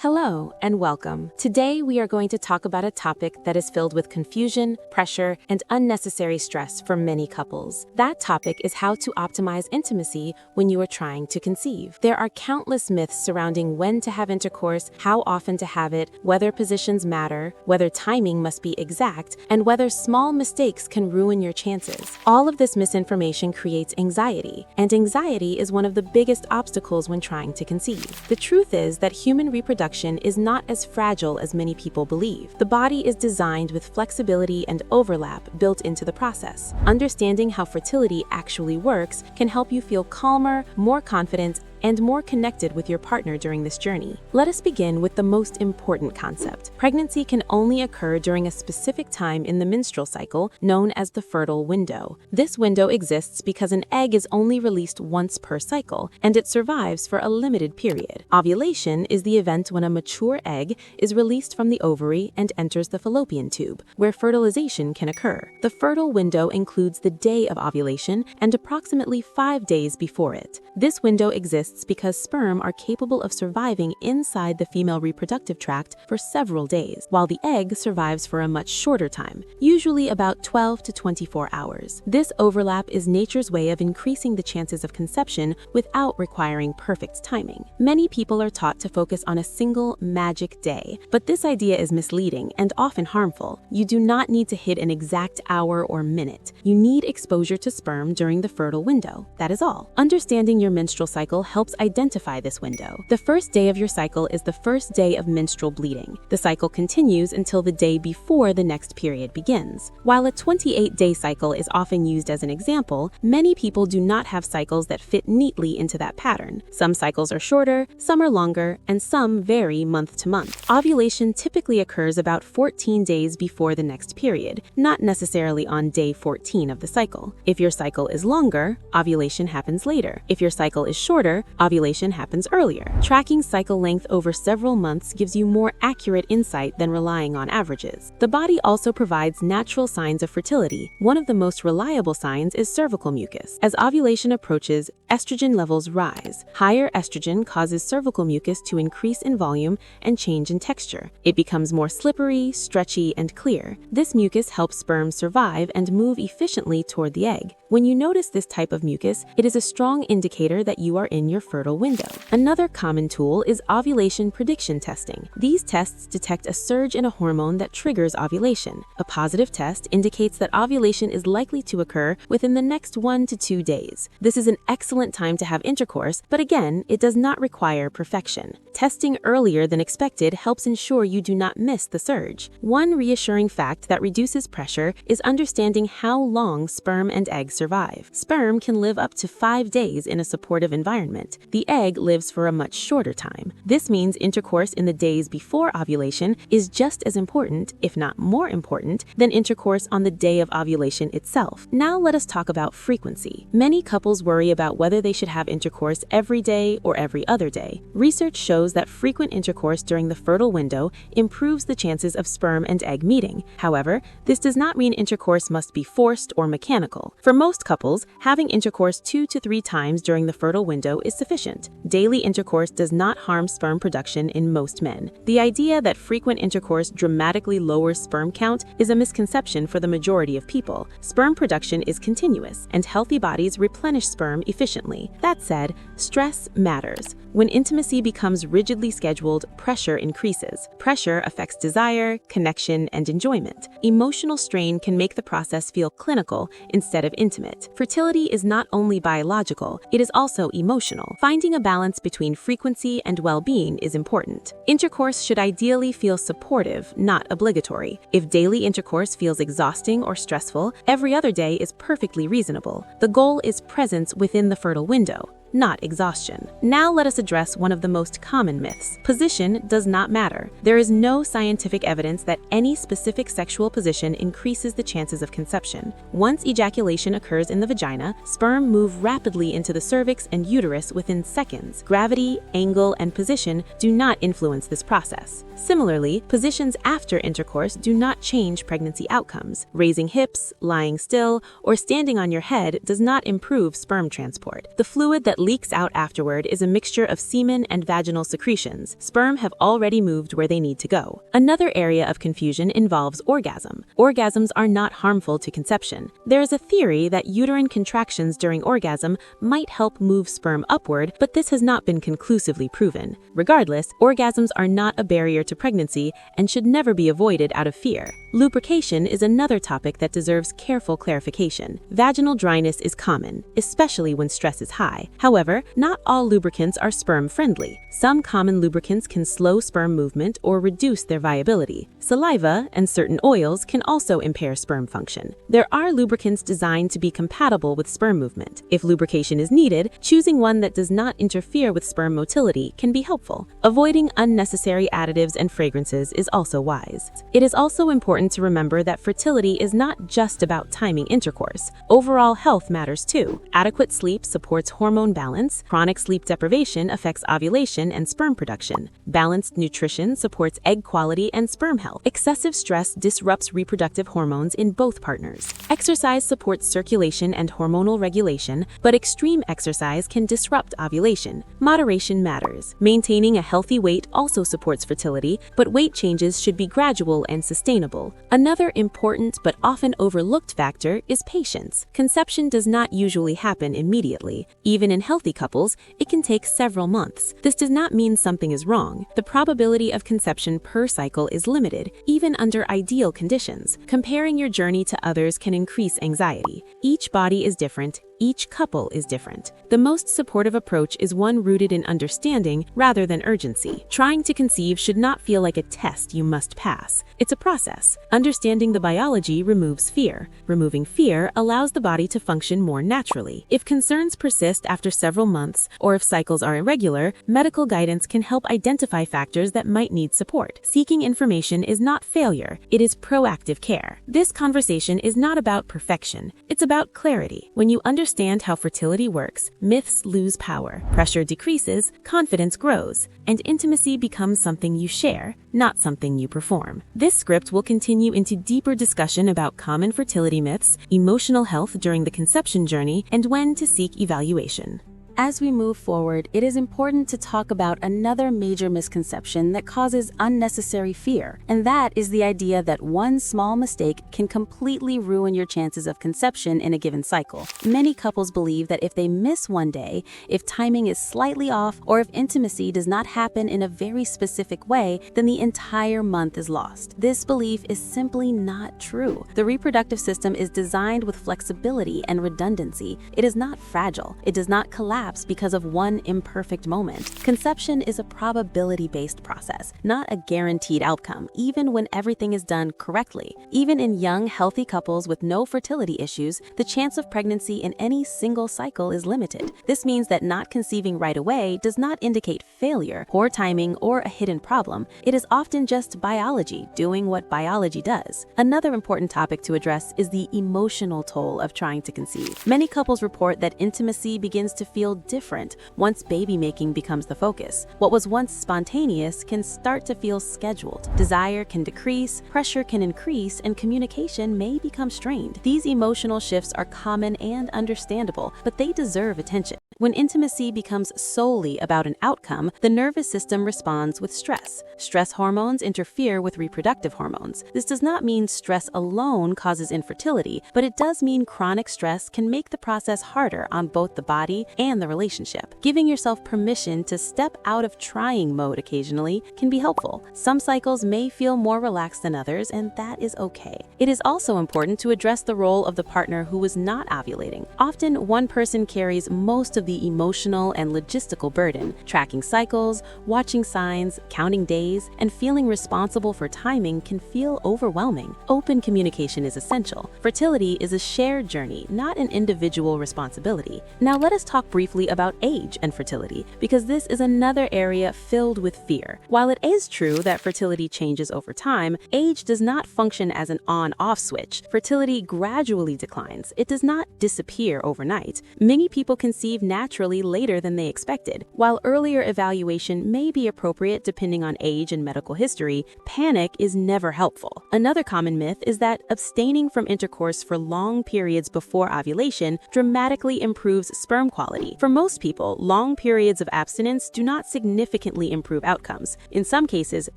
Hello and welcome. Today we are going to talk about a topic that is filled with confusion, pressure, and unnecessary stress for many couples. That topic is how to optimize intimacy when you are trying to conceive. There are countless myths surrounding when to have intercourse, how often to have it, whether positions matter, whether timing must be exact, and whether small mistakes can ruin your chances. All of this misinformation creates anxiety, and anxiety is one of the biggest obstacles when trying to conceive. The truth is that human reproduction is not as fragile as many people believe. The body is designed with flexibility and overlap built into the process. Understanding how fertility actually works can help you feel calmer, more confident, and more connected with your partner during this journey. Let us begin with the most important concept. Pregnancy can only occur during a specific time in the menstrual cycle, known as the fertile window. This window exists because an egg is only released once per cycle, and it survives for a limited period. Ovulation is the event when a mature egg is released from the ovary and enters the fallopian tube, where fertilization can occur. The fertile window includes the day of ovulation and approximately 5 days before it. This window exists because sperm are capable of surviving inside the female reproductive tract for several days, while the egg survives for a much shorter time, usually about 12 to 24 hours. This overlap is nature's way of increasing the chances of conception without requiring perfect timing. Many people are taught to focus on a single magic day, but this idea is misleading and often harmful. You do not need to hit an exact hour or minute. You need exposure to sperm during the fertile window. That is all. Understanding your menstrual cycle helps identify this window. The first day of your cycle is the first day of menstrual bleeding. The cycle continues until the day before the next period begins. While a 28-day cycle is often used as an example, many people do not have cycles that fit neatly into that pattern. Some cycles are shorter, some are longer, and some vary month to month. Ovulation typically occurs about 14 days before the next period, not necessarily on day 14 of the cycle. If your cycle is longer, ovulation happens later. If your cycle is shorter, ovulation happens earlier. Tracking cycle length over several months gives you more accurate insight than relying on averages. The body also provides natural signs of fertility. One of the most reliable signs is cervical mucus. As ovulation approaches, estrogen levels rise. Higher estrogen causes cervical mucus to increase in volume and change in texture. It becomes more slippery, stretchy, and clear. This mucus helps sperm survive and move efficiently toward the egg. When you notice this type of mucus, it is a strong indicator that you are in your fertile window. Another common tool is ovulation prediction testing. These tests detect a surge in a hormone that triggers ovulation. A positive test indicates that ovulation is likely to occur within the next 1 to 2 days. This is an excellent time to have intercourse, but again, it does not require perfection. Testing earlier than expected helps ensure you do not miss the surge. One reassuring fact that reduces pressure is understanding how long sperm and egg survive. Sperm can live up to 5 days in a supportive environment. The egg lives for a much shorter time. This means intercourse in the days before ovulation is just as important, if not more important, than intercourse on the day of ovulation itself. Now let us talk about frequency. Many couples worry about whether they should have intercourse every day or every other day. Research shows that frequent intercourse during the fertile window improves the chances of sperm and egg meeting. However, this does not mean intercourse must be forced or mechanical. For most couples, having intercourse 2 to 3 times during the fertile window is sufficient. Daily intercourse does not harm sperm production in most men. The idea that frequent intercourse dramatically lowers sperm count is a misconception for the majority of people. Sperm production is continuous, and healthy bodies replenish sperm efficiently. That said, stress matters. When intimacy becomes rigidly scheduled, pressure increases. Pressure affects desire, connection, and enjoyment. Emotional strain can make the process feel clinical instead of intimate. Fertility is not only biological, it is also emotional. Finding a balance between frequency and well-being is important. Intercourse should ideally feel supportive, not obligatory. If daily intercourse feels exhausting or stressful, every other day is perfectly reasonable. The goal is presence within the fertile window, not exhaustion. Now let us address one of the most common myths. Position does not matter. There is no scientific evidence that any specific sexual position increases the chances of conception. Once ejaculation occurs in the vagina, sperm move rapidly into the cervix and uterus within seconds. Gravity, angle, and position do not influence this process. Similarly, positions after intercourse do not change pregnancy outcomes. Raising hips, lying still, or standing on your head does not improve sperm transport. The fluid that leaks out afterward is a mixture of semen and vaginal secretions. Sperm have already moved where they need to go. Another area of confusion involves orgasm. Orgasms are not harmful to conception. There is a theory that uterine contractions during orgasm might help move sperm upward, but this has not been conclusively proven. Regardless, orgasms are not a barrier to pregnancy and should never be avoided out of fear. Lubrication is another topic that deserves careful clarification. Vaginal dryness is common, especially when stress is high. However, not all lubricants are sperm-friendly. Some common lubricants can slow sperm movement or reduce their viability. Saliva and certain oils can also impair sperm function. There are lubricants designed to be compatible with sperm movement. If lubrication is needed, choosing one that does not interfere with sperm motility can be helpful. Avoiding unnecessary additives and fragrances is also wise. It is also important to remember that fertility is not just about timing intercourse. Overall health matters too. Adequate sleep supports hormone balance. Chronic sleep deprivation affects ovulation and sperm production. Balanced nutrition supports egg quality and sperm health. Excessive stress disrupts reproductive hormones in both partners. Exercise supports circulation and hormonal regulation, but extreme exercise can disrupt ovulation. Moderation matters. Maintaining a healthy weight also supports fertility, but weight changes should be gradual and sustainable. Another important but often overlooked factor is patience. Conception does not usually happen immediately. Even in healthy couples, it can take several months. This does not mean something is wrong. The probability of conception per cycle is limited, even under ideal conditions. Comparing your journey to others can increase anxiety. Each body is different. Each couple is different. The most supportive approach is one rooted in understanding rather than urgency. Trying to conceive should not feel like a test you must pass. It's a process. Understanding the biology removes fear. Removing fear allows the body to function more naturally. If concerns persist after several months, or if cycles are irregular, medical guidance can help identify factors that might need support. Seeking information is not failure. It is proactive care. This conversation is not about perfection. It's about clarity. When you understand how fertility works, myths lose power, pressure decreases, confidence grows, and intimacy becomes something you share, not something you perform. This script will continue into deeper discussion about common fertility myths, emotional health during the conception journey, and when to seek evaluation. As we move forward, it is important to talk about another major misconception that causes unnecessary fear, and that is the idea that one small mistake can completely ruin your chances of conception in a given cycle. Many couples believe that if they miss one day, if timing is slightly off, or if intimacy does not happen in a very specific way, then the entire month is lost. This belief is simply not true. The reproductive system is designed with flexibility and redundancy. It is not fragile. It does not collapse because of one imperfect moment. Conception is a probability-based process, not a guaranteed outcome, even when everything is done correctly. Even in young, healthy couples with no fertility issues, the chance of pregnancy in any single cycle is limited. This means that not conceiving right away does not indicate failure, poor timing, or a hidden problem. It is often just biology doing what biology does. Another important topic to address is the emotional toll of trying to conceive. Many couples report that intimacy begins to feel different once baby making becomes the focus. What was once spontaneous can start to feel scheduled. Desire can decrease, pressure can increase, and communication may become strained. These emotional shifts are common and understandable, but they deserve attention. When intimacy becomes solely about an outcome, the nervous system responds with stress. Stress hormones interfere with reproductive hormones. This does not mean stress alone causes infertility, but it does mean chronic stress can make the process harder on both the body and the relationship. Giving yourself permission to step out of trying mode occasionally can be helpful. Some cycles may feel more relaxed than others, and that is okay. It is also important to address the role of the partner who is not ovulating. Often, one person carries most of the emotional and logistical burden, tracking cycles, watching signs, counting days, and feeling responsible for timing can feel overwhelming. Open communication is essential. Fertility is a shared journey, not an individual responsibility. Now let us talk briefly about age and fertility, because this is another area filled with fear. While it is true that fertility changes over time, age does not function as an on-off switch. Fertility gradually declines. It does not disappear overnight. Many people conceive naturally later than they expected. While earlier evaluation may be appropriate depending on age and medical history, panic is never helpful. Another common myth is that abstaining from intercourse for long periods before ovulation dramatically improves sperm quality. For most people, long periods of abstinence do not significantly improve outcomes. In some cases,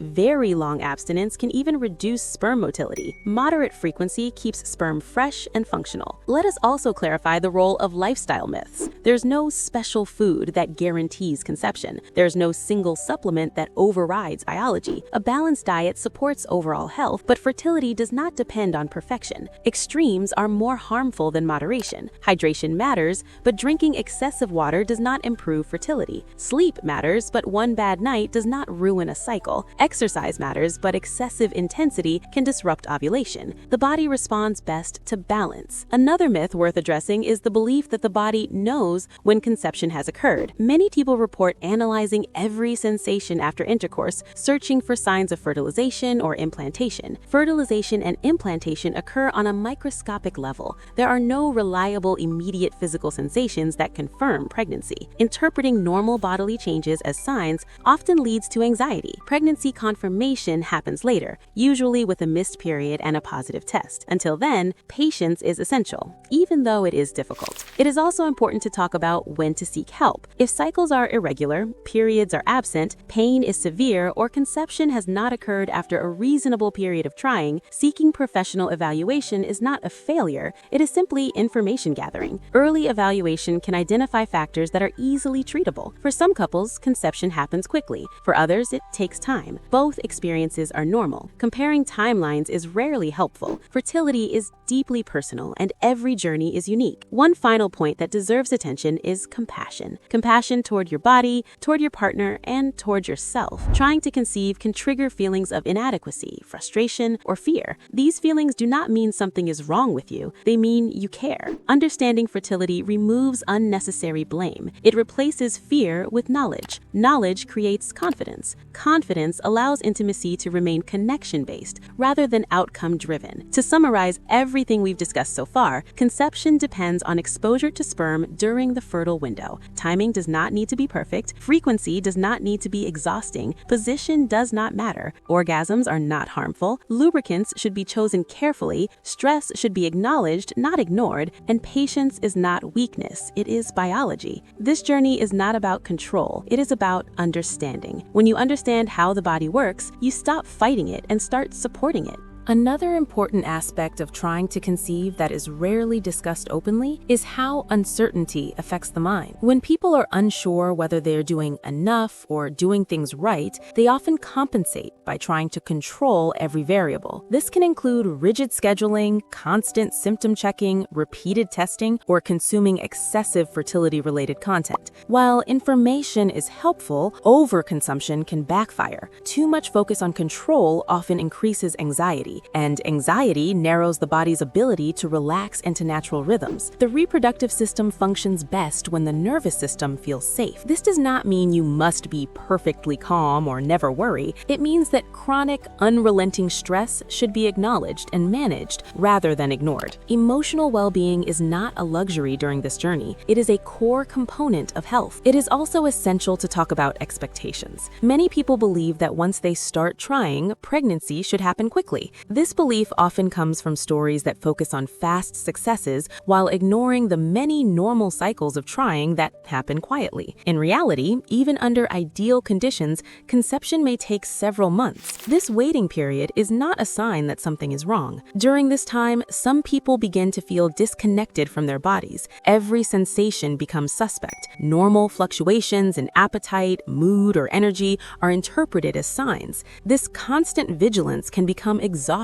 very long abstinence can even reduce sperm motility. Moderate frequency keeps sperm fresh and functional. Let us also clarify the role of lifestyle myths. There's no special food that guarantees conception. There's no single supplement that overrides biology. A balanced diet supports overall health, but fertility does not depend on perfection. Extremes are more harmful than moderation. Hydration matters, but drinking excessive water does not improve fertility. Sleep matters, but one bad night does not ruin a cycle. Exercise matters, but excessive intensity can disrupt ovulation. The body responds best to balance. Another myth worth addressing is the belief that the body knows when conception has occurred. Many people report analyzing every sensation after intercourse, searching for signs of fertilization or implantation. Fertilization and implantation occur on a microscopic level. There are no reliable immediate physical sensations that confirm pregnancy. Interpreting normal bodily changes as signs often leads to anxiety. Pregnancy confirmation happens later, usually with a missed period and a positive test. Until then, patience is essential, even though it is difficult. It is also important to talk about when to seek help. If cycles are irregular, periods are absent, pain is severe, or conception has not occurred after a reasonable period of trying, seeking professional evaluation is not a failure, it is simply information gathering. Early evaluation can identify factors that are easily treatable. For some couples, conception happens quickly. For others, it takes time. Both experiences are normal. Comparing timelines is rarely helpful. Fertility is deeply personal, and every journey is unique. One final point that deserves attention is compassion. Compassion toward your body, toward your partner, and toward yourself. Trying to conceive can trigger feelings of inadequacy, frustration, or fear. These feelings do not mean something is wrong with you. They mean you care. Understanding fertility removes unnecessary blame. It replaces fear with knowledge. Knowledge creates confidence. Confidence allows intimacy to remain connection-based rather than outcome-driven. To summarize everything we've discussed so far, conception depends on exposure to sperm during the fertile window. Timing does not need to be perfect. Frequency does not need to be exhausting. Position does not matter. Orgasms are not harmful. Lubricants should be chosen carefully. Stress should be acknowledged, not ignored. And patience is not weakness. It is biology. This journey is not about control. It is about understanding. When you understand how the body works, you stop fighting it and start supporting it. Another important aspect of trying to conceive that is rarely discussed openly is how uncertainty affects the mind. When people are unsure whether they're doing enough or doing things right, they often compensate by trying to control every variable. This can include rigid scheduling, constant symptom checking, repeated testing, or consuming excessive fertility-related content. While information is helpful, overconsumption can backfire. Too much focus on control often increases anxiety. And anxiety narrows the body's ability to relax into natural rhythms. The reproductive system functions best when the nervous system feels safe. This does not mean you must be perfectly calm or never worry. It means that chronic, unrelenting stress should be acknowledged and managed rather than ignored. Emotional well-being is not a luxury during this journey. It is a core component of health. It is also essential to talk about expectations. Many people believe that once they start trying, pregnancy should happen quickly. This belief often comes from stories that focus on fast successes while ignoring the many normal cycles of trying that happen quietly. In reality, even under ideal conditions, conception may take several months. This waiting period is not a sign that something is wrong. During this time, some people begin to feel disconnected from their bodies. Every sensation becomes suspect. Normal fluctuations in appetite, mood, or energy are interpreted as signs. This constant vigilance can become exhausting.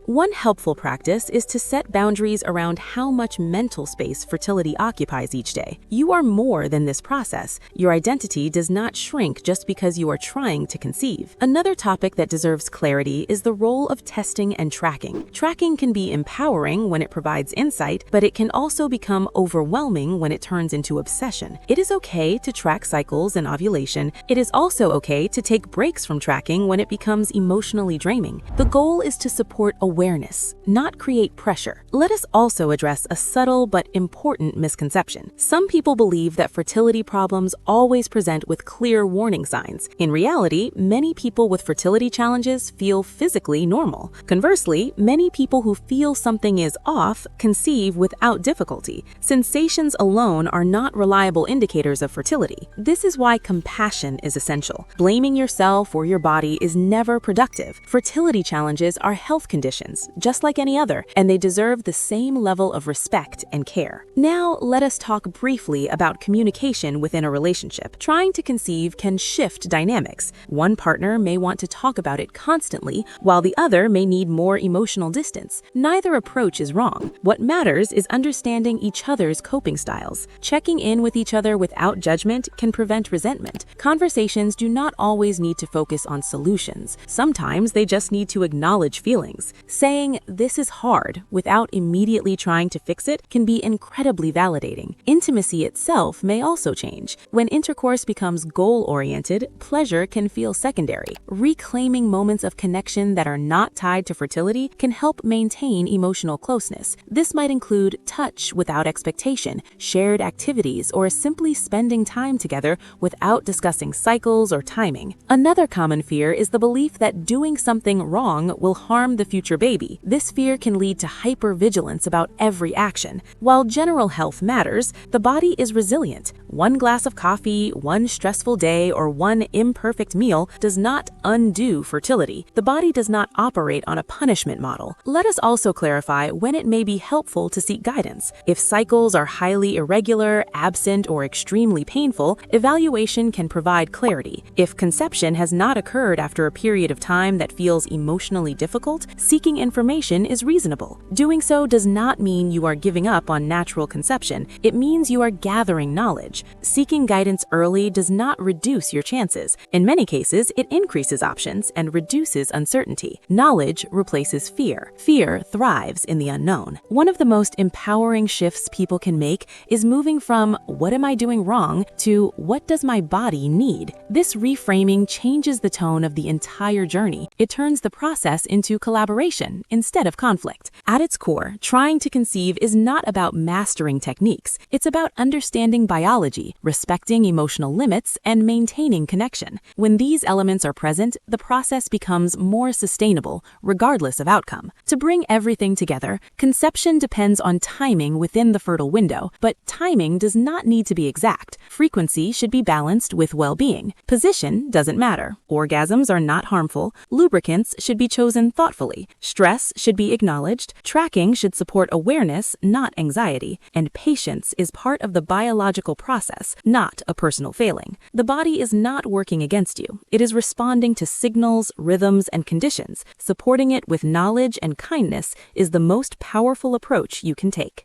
One helpful practice is to set boundaries around how much mental space fertility occupies each day. You are more than this process. Your identity does not shrink just because you are trying to conceive. Another topic that deserves clarity is the role of testing and tracking. Tracking can be empowering when it provides insight, but it can also become overwhelming when it turns into obsession. It is okay to track cycles and ovulation. It is also okay to take breaks from tracking when it becomes emotionally draining. The goal is to support awareness, not create pressure. Let us also address a subtle but important misconception. Some people believe that fertility problems always present with clear warning signs. In reality, many people with fertility challenges feel physically normal. Conversely, many people who feel something is off conceive without difficulty. Sensations alone are not reliable indicators of fertility. This is why compassion is essential. Blaming yourself or your body is never productive. Fertility challenges are health conditions, just like any other, and they deserve the same level of respect and care. Now, let us talk briefly about communication within a relationship. Trying to conceive can shift dynamics. One partner may want to talk about it constantly, while the other may need more emotional distance. Neither approach is wrong. What matters is understanding each other's coping styles. Checking in with each other without judgment can prevent resentment. Conversations do not always need to focus on solutions. Sometimes they just need to acknowledge feelings. Saying, "This is hard," without immediately trying to fix it can be incredibly validating. Intimacy itself may also change. When intercourse becomes goal-oriented, pleasure can feel secondary. Reclaiming moments of connection that are not tied to fertility can help maintain emotional closeness. This might include touch without expectation, shared activities, or simply spending time together without discussing cycles or timing. Another common fear is the belief that doing something wrong will harm the future baby. This fear can lead to hypervigilance about every action. While general health matters, the body is resilient. One glass of coffee, one stressful day, or one imperfect meal does not undo fertility. The body does not operate on a punishment model. Let us also clarify when it may be helpful to seek guidance. If cycles are highly irregular, absent, or extremely painful, evaluation can provide clarity. If conception has not occurred after a period of time that feels emotionally difficult, seeking information is reasonable. Doing so does not mean you are giving up on natural conception. It means you are gathering knowledge. Seeking guidance early does not reduce your chances. In many cases, it increases options and reduces uncertainty. Knowledge replaces fear. Fear thrives in the unknown. One of the most empowering shifts people can make is moving from "what am I doing wrong" to "what does my body need?" This reframing changes the tone of the entire journey. It turns the process into collaboration instead of conflict. At its core, trying to conceive is not about mastering techniques. It's about understanding biology, respecting emotional limits, and maintaining connection. When these elements are present, the process becomes more sustainable, regardless of outcome. To bring everything together, conception depends on timing within the fertile window, but timing does not need to be exact. Frequency should be balanced with well-being. Position doesn't matter. Orgasms are not harmful. Lubricants should be chosen thoughtfully. Stress should be acknowledged. Tracking should support awareness, not anxiety. And patience is part of the biological process, not a personal failing. The body is not working against you. It is responding to signals, rhythms, and conditions. Supporting it with knowledge and kindness is the most powerful approach you can take.